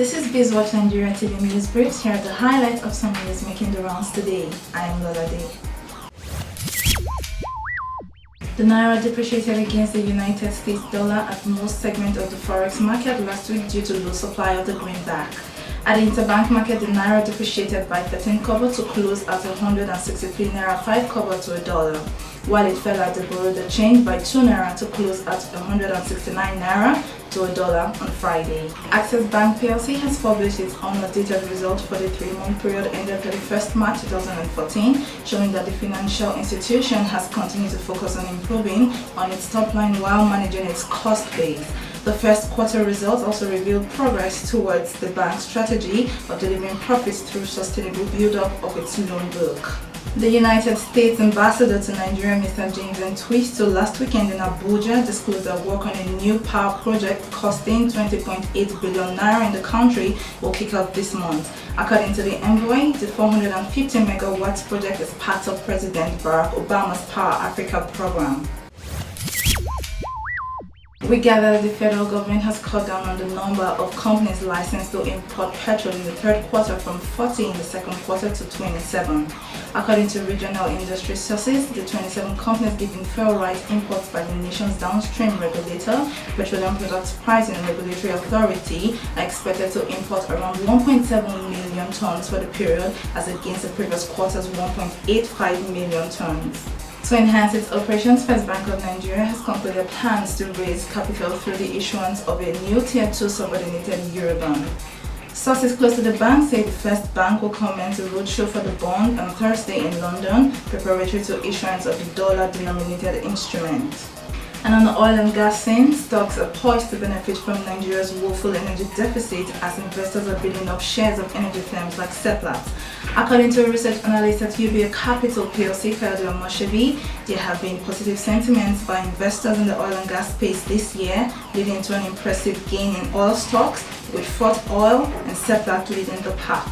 This is BizWatch Nigeria TV News Briefs. Here are the highlights of some news making the rounds today. I am Lola Day. The Naira depreciated against the United States dollar at most segments of the forex market last week due to low supply of the greenback. At the interbank market, the Naira depreciated by 13 kobo to close at 163 Naira 5 kobo to a dollar, while it fell at the Bureau de Change by 2 Naira to close at 169 Naira to a dollar on Friday. Access Bank PLC has published its unaudited result for the 3-month period ended 31st March 2014, showing that the financial institution has continued to focus on improving on its top line while managing its cost base. The first quarter results also revealed progress towards the bank's strategy of delivering profits through sustainable build-up of its loan book. The United States Ambassador to Nigeria, Mr. James Ntwisto, last weekend in Abuja disclosed that work on a new power project costing 20.8 billion naira in the country will kick off this month. According to the envoy, the 450 megawatts project is part of President Barack Obama's Power Africa program. We gather that the federal government has cut down on the number of companies licensed to import petrol in the third quarter from 40 in the second quarter to 27. According to regional industry sources, the 27 companies giving fair right imports by the nation's downstream regulator, Petroleum Products Pricing Regulatory Authority, are expected to import around 1.7 million tons for the period as against the previous quarter's 1.85 million tons. To enhance its operations, First Bank of Nigeria has concluded plans to raise capital through the issuance of a new Tier 2 subordinated Eurobond. Sources close to the bank say the First Bank will commence a roadshow for the bond on Thursday in London, preparatory to issuance of the dollar-denominated instrument. And on the oil and gas scene, stocks are poised to benefit from Nigeria's woeful energy deficit as investors are bidding up shares of energy firms like Seplat. According to a research analyst at UBA Capital PLC, Kayode Omoshebi, there have been positive sentiments by investors in the oil and gas space this year, leading to an impressive gain in oil stocks, with Fort Oil and Seplat leading the pack.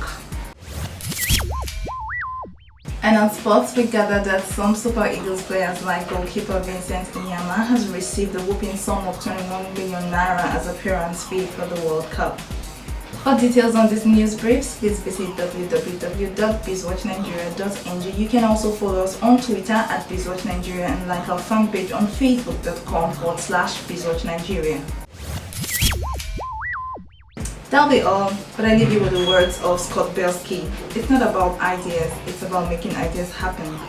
And on sports, we gathered that some Super Eagles players like goalkeeper Vincent Inyama has received a whopping sum of 21 million naira as appearance fee for the World Cup. For details on these news briefs, please visit www.bizwatchnigeria.ng. You can also follow us on Twitter at BizWatchNigeria and like our fan page on facebook.com/BizWatchNigeria. That'll be all, but I leave you with the words of Scott Belsky. It's not about ideas, it's about making ideas happen.